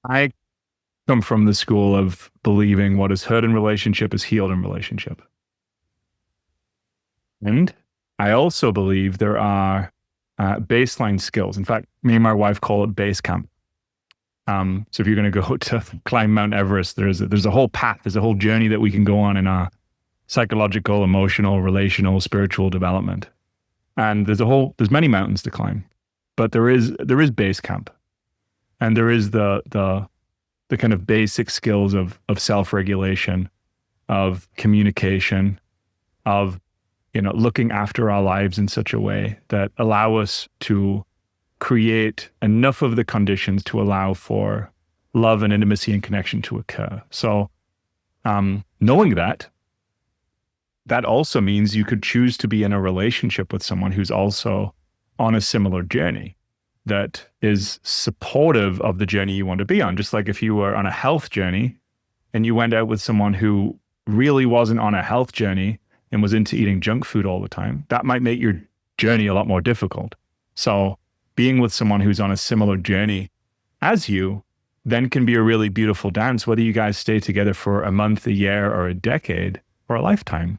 I come from the school of believing what is hurt in relationship is healed in relationship. And I also believe there are baseline skills. In fact, me and my wife call it base camp. So if you're going to go to climb Mount Everest, there's a whole path, there's a whole journey that we can go on in our psychological, emotional, relational, spiritual development. And there's many mountains to climb, but there is base camp, and there is the kind of basic skills of self regulation, of communication, of looking after our lives in such a way that allow us to create enough of the conditions to allow for love and intimacy and connection to occur. So, knowing that also means you could choose to be in a relationship with someone who's also on a similar journey that is supportive of the journey you want to be on. Just like if you were on a health journey and you went out with someone who really wasn't on a health journey and was into eating junk food all the time, that might make your journey a lot more difficult. So, being with someone who's on a similar journey as you then can be a really beautiful dance, whether you guys stay together for a month, a year, or a decade, or a lifetime.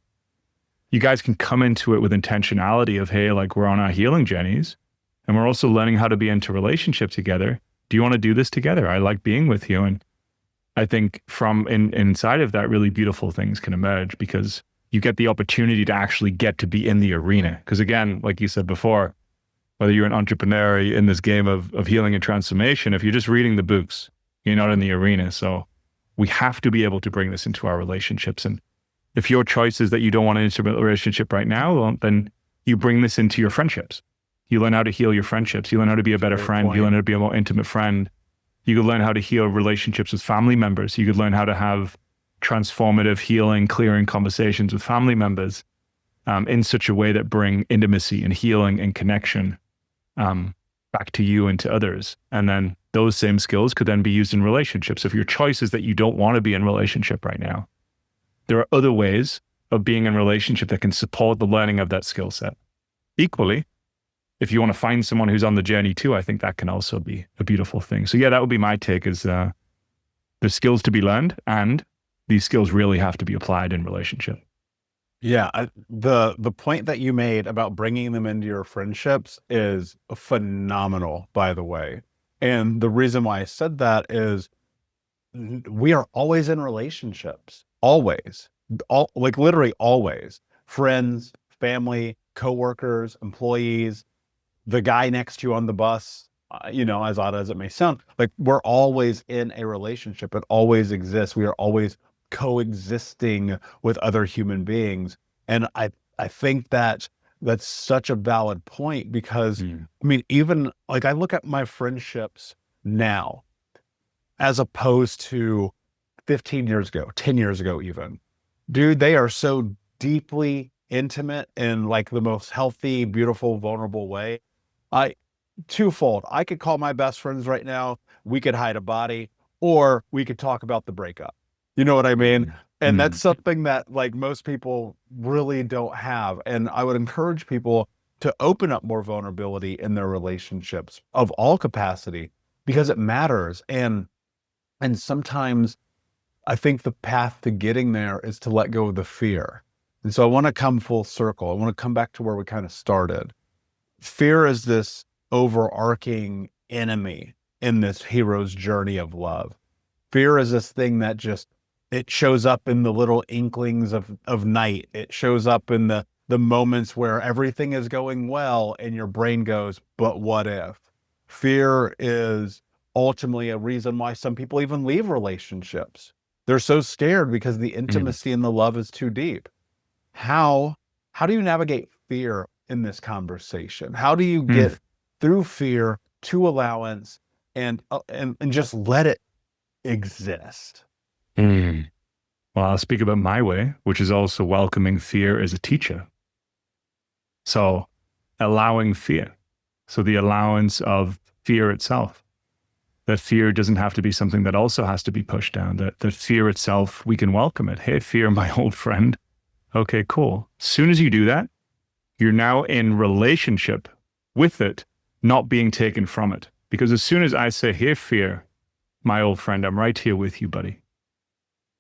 You guys can come into it with intentionality of, hey, like we're on our healing journeys and we're also learning how to be into relationship together. Do you want to do this together? I like being with you. And I think from inside of that, really beautiful things can emerge because you get the opportunity to actually get to be in the arena. Because again, like you said before, whether you're an entrepreneur or in this game of healing and transformation, if you're just reading the books, you're not in the arena. So we have to be able to bring this into our relationships. And if your choice is that you don't want an intimate relationship right now, well, then you bring this into your friendships. You learn how to heal your friendships. You learn how to be a That's a better great friend. You learn point. how to be a more intimate friend. You could learn how to heal relationships with family members. You could learn how to have transformative, healing, clearing conversations with family members in such a way that bring intimacy and healing and connection back to you and to others. And then those same skills could then be used in relationships. If your choice is that you don't want to be in relationship right now, there are other ways of being in relationship that can support the learning of that skill set. Equally, if you want to find someone who's on the journey too, I think that can also be a beautiful thing. So yeah, that would be my take is there's skills to be learned, and these skills really have to be applied in relationship. Yeah, the point that you made about bringing them into your friendships is phenomenal, by the way. And the reason why I said that is we are always in relationships, always, like literally always. Friends, family, coworkers, employees, the guy next to you on the bus, as odd as it may sound, like we're always in a relationship. It always exists. We are always coexisting with other human beings. And I think that that's such a valid point because I mean, even like I look at my friendships now as opposed to 15 years ago, 10 years ago, even, dude, they are so deeply intimate in like the most healthy, beautiful, vulnerable way. I twofold. I could call my best friends right now. We could hide a body, or we could talk about the breakup. You know what I mean? And that's something that like most people really don't have. And I would encourage people to open up more vulnerability in their relationships of all capacity because it matters. And sometimes I think the path to getting there is to let go of the fear. And so I want to come full circle. I want to come back to where we kind of started. Fear is this overarching enemy in this hero's journey of love. Fear is this thing that just it shows up in the little inklings of night. It shows up in the moments where everything is going well and your brain goes, but what if? Fear is ultimately a reason why some people even leave relationships. They're so scared because the intimacy and the love is too deep. How do you navigate fear in this conversation? How do you get through fear to allowance and just let it exist? Well, I'll speak about my way, which is also welcoming fear as a teacher. So allowing fear. So the allowance of fear itself. That fear doesn't have to be something that also has to be pushed down. That fear itself, we can welcome it. Hey, fear, my old friend. Okay, cool. As soon as you do that, you're now in relationship with it, not being taken from it. Because as soon as I say, hey, fear, my old friend, I'm right here with you, buddy.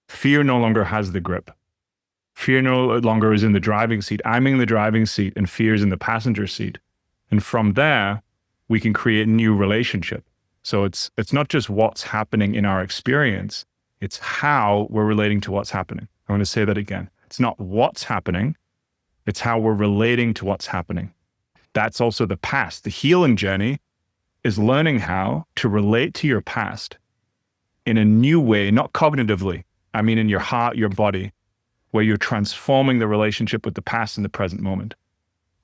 Fear no longer has the grip. Fear no longer is in the driving seat. I'm in the driving seat and fear is in the passenger seat. And from there, we can create a new relationship. So it's not just what's happening in our experience, it's how we're relating to what's happening. I'm going to say that again. It's not what's happening, it's how we're relating to what's happening. That's also the past. The healing journey is learning how to relate to your past in a new way, not cognitively. I mean, in your heart, your body, where you're transforming the relationship with the past in the present moment.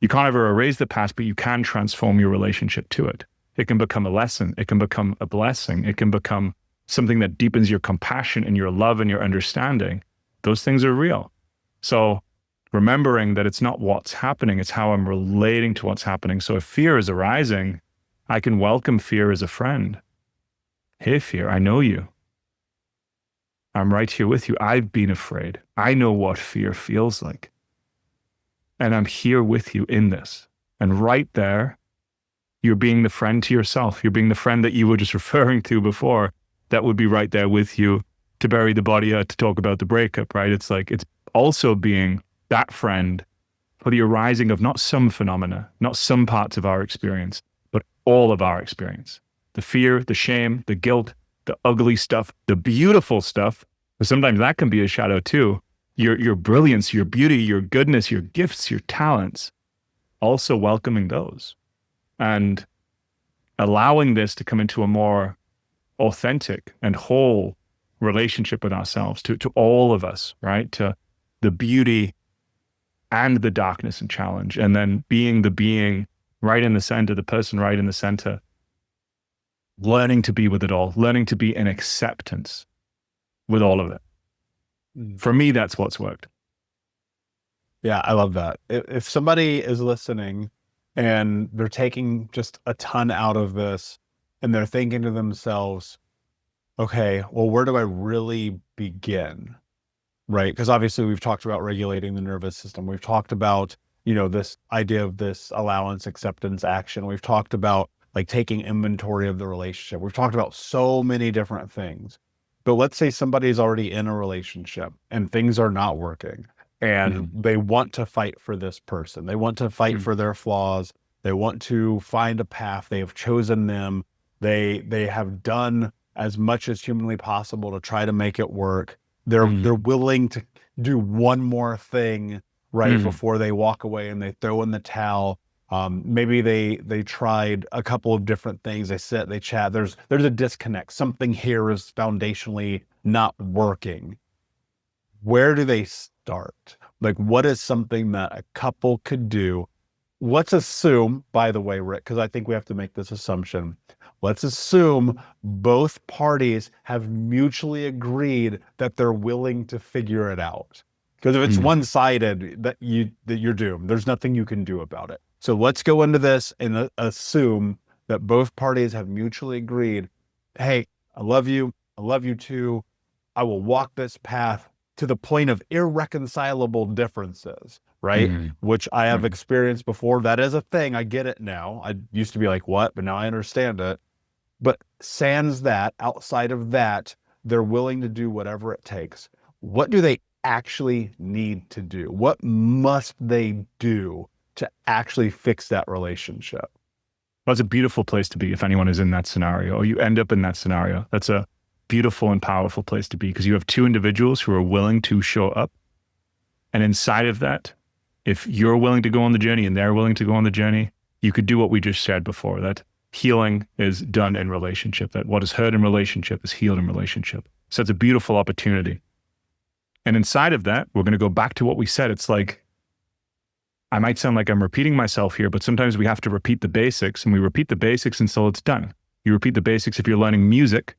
You can't ever erase the past, but you can transform your relationship to it. It can become a lesson. It can become a blessing. It can become something that deepens your compassion and your love and your understanding. Those things are real. So remembering that it's not what's happening, it's how I'm relating to what's happening. So if fear is arising, I can welcome fear as a friend. Hey, fear, I know you. I'm right here with you. I've been afraid. I know what fear feels like. And I'm here with you in this. And right there, you're being the friend to yourself. You're being the friend that you were just referring to before that would be right there with you to bury the body, to talk about the breakup, right? It's like, it's also being that friend for the arising of not some phenomena, not some parts of our experience, but all of our experience. The fear, the shame, the guilt, the ugly stuff, the beautiful stuff, but sometimes that can be a shadow too. Your brilliance, your beauty, your goodness, your gifts, your talents, also welcoming those and allowing this to come into a more authentic and whole relationship with ourselves, to all of us, right? To the beauty and the darkness and challenge, and then being the being right in the center, the person right in the center, learning to be with it all, learning to be in acceptance with all of it. Mm. For me, that's what's worked. Yeah, I love that. If somebody is listening and they're taking just a ton out of this and they're thinking to themselves, okay, well, where do I really begin? Right? Because obviously we've talked about regulating the nervous system. We've talked about, this idea of this allowance, acceptance, action. We've talked about like taking inventory of the relationship. We've talked about so many different things. But let's say somebody's already in a relationship and things are not working and Mm, they want to fight for this person. They want to fight mm, for their flaws. They want to find a path. They have chosen them. They have done as much as humanly possible to try to make it work. They're mm, willing to do one more thing right mm, before they walk away and they throw in the towel. Maybe they tried a couple of different things. They sit, they chat. There's a disconnect. Something here is foundationally not working. Where do they start? Like, what is something that a couple could do? Let's assume, by the way, Rick, because I think we have to make this assumption. Let's assume both parties have mutually agreed that they're willing to figure it out. Because if it's mm, one-sided, that you're doomed. There's nothing you can do about it. So let's go into this and assume that both parties have mutually agreed, hey, I love you. I love you too. I will walk this path to the point of irreconcilable differences, right? mm, Which I have mm, experienced before. That is a thing. I get it now. I used to be like, what? But now I understand it. But sans that, outside of that, they're willing to do whatever it takes. What do they actually need to do? What must they do to actually fix that relationship? That's a beautiful place to be if anyone is in that scenario or you end up in that scenario. That's a beautiful and powerful place to be because you have two individuals who are willing to show up. And inside of that, if you're willing to go on the journey and they're willing to go on the journey, you could do what we just said before, that healing is done in relationship, that what is hurt in relationship is healed in relationship. So it's a beautiful opportunity. And inside of that, we're going to go back to what we said. It's like, I might sound like I'm repeating myself here, but sometimes we have to repeat the basics and we repeat the basics until it's done. You repeat the basics if you're learning music,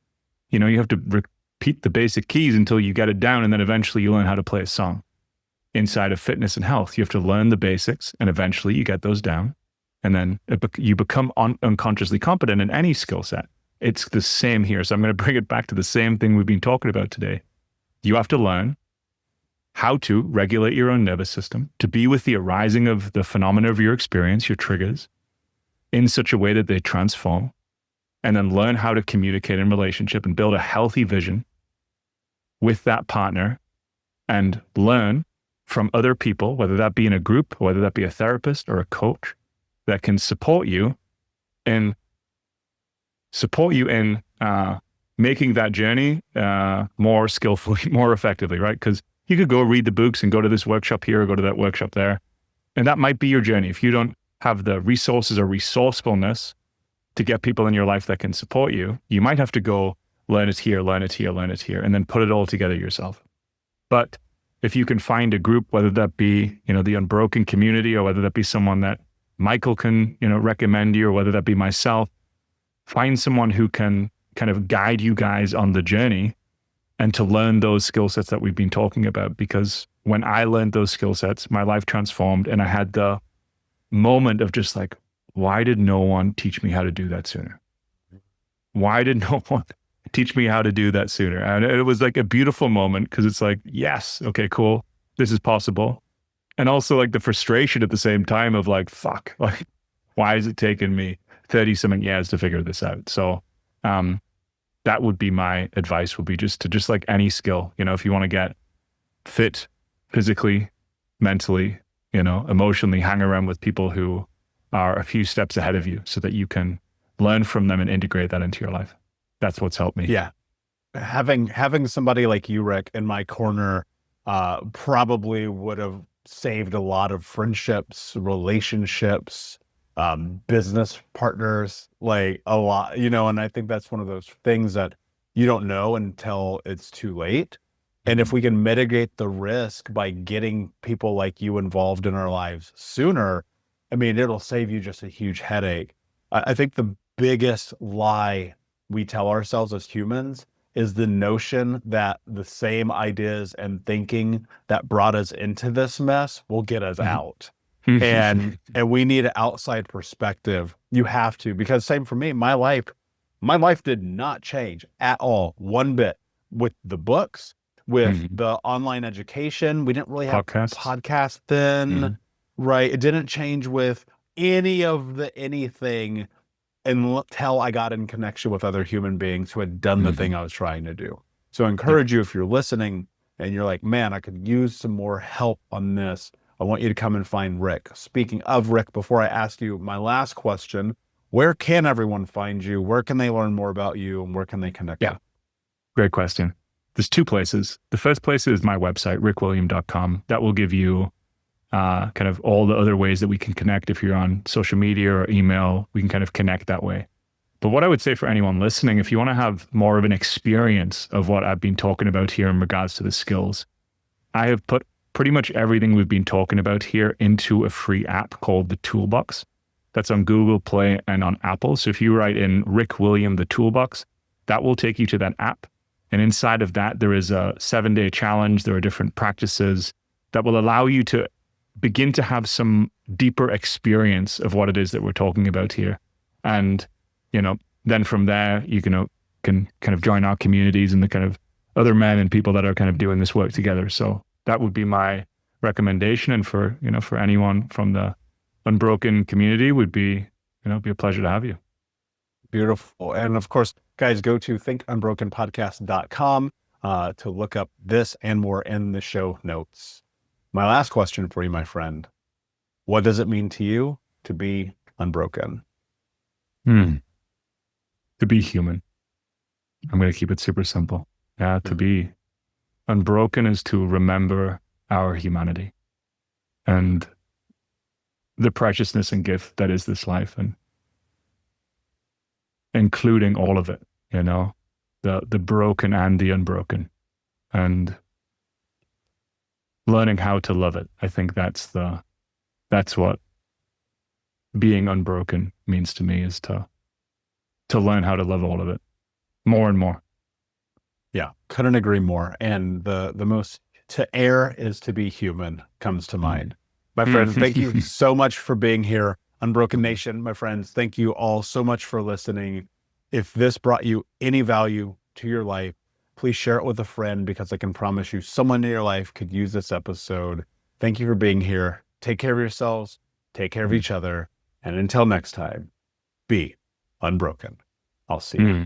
you have to repeat the basic keys until you get it down. And then eventually you learn how to play a song. Inside of fitness and health, you have to learn the basics and eventually you get those down. And then you become unconsciously competent in any skill set. It's the same here. So I'm going to bring it back to the same thing we've been talking about today. You have to learn how to regulate your own nervous system, to be with the arising of the phenomena of your experience, your triggers, in such a way that they transform, and then learn how to communicate in relationship and build a healthy vision with that partner and learn from other people, whether that be in a group, whether that be a therapist or a coach that can support you in making that journey more skillfully, more effectively, right? Because you could go read the books and go to this workshop here or go to that workshop there. And that might be your journey. If you don't have the resources or resourcefulness to get people in your life that can support you, you might have to go learn it here, learn it here, learn it here, and then put it all together yourself. But if you can find a group, whether that be, the Unbroken community or whether that be someone that Michael can, recommend you or whether that be myself, find someone who can kind of guide you guys on the journey and to learn those skill sets that we've been talking about. Because when I learned those skill sets, my life transformed and I had the moment of just like, why did no one teach me how to do that sooner? Why did no one teach me how to do that sooner? And it was like a beautiful moment because it's like, yes, okay, cool. This is possible. And also like the frustration at the same time of like, fuck, like, why is it taking me 30 something years to figure this out? So, that would be my advice would be just like any skill, if you want to get fit physically, mentally, emotionally, hang around with people who are a few steps ahead of you so that you can learn from them and integrate that into your life. That's what's helped me. Yeah. Having somebody like you, Rick, in my corner, probably would have saved a lot of friendships, relationships, business partners, like a lot, and I think that's one of those things that you don't know until it's too late. And if we can mitigate the risk by getting people like you involved in our lives sooner, I mean, it'll save you just a huge headache. I think the biggest lie we tell ourselves as humans is the notion that the same ideas and thinking that brought us into this mess will get us out. And we need an outside perspective. You have to, because same for me, my life did not change at all, one bit, with the books, with Mhm. the online education. We didn't really have Podcasts. podcasts then, Mhm. right? It didn't change with any of the anything until I got in connection with other human beings who had done the thing Mhm. I was trying to do. So I Yeah. encourage you, if you're listening and you're like, man, I could use some more help on this, I want you to come and find Rick. Speaking of Rick, before I ask you my last question, where can everyone find you? Where can they learn more about you? And where can they connect Yeah. with? Great question. There's two places. The first place is my website, rickwilliam.com. That will give you kind of all the other ways that we can connect. If you're on social media or email, we can kind of connect that way. But what I would say for anyone listening, if you want to have more of an experience of what I've been talking about here in regards to the skills, I have put pretty much everything we've been talking about here into a free app called the Toolbox. That's on Google Play and on Apple. So if you write in Rick William, the Toolbox, that will take you to that app. And inside of that, there is a 7-day challenge. There are different practices that will allow you to begin to have some deeper experience of what it is that we're talking about here. And, you know, then from there, you can kind of join our communities and the kind of other men and people that are kind of doing this work together. So that would be my recommendation. And for anyone from the Unbroken community would be a pleasure to have you. Beautiful. And of course, guys, go to thinkunbrokenpodcast.com to look up this and more in the show notes. My last question for you, my friend. What does it mean to you to be unbroken? Hmm. To be human. I'm going to keep it super simple. Yeah, to Mhm. be unbroken is to remember our humanity and the preciousness and gift that is this life, and including all of it, the broken and the unbroken, and learning how to love it. I think that's what being unbroken means to me, is to learn how to love all of it more and more. Yeah, couldn't agree more. And the most to err is to be human comes to mind. My friend, thank you so much for being here. Unbroken Nation, my friends, thank you all so much for listening. If this brought you any value to your life, please share it with a friend, because I can promise you someone in your life could use this episode. Thank you for being here. Take care of yourselves, take care of each other, and until next time, be unbroken. I'll see you.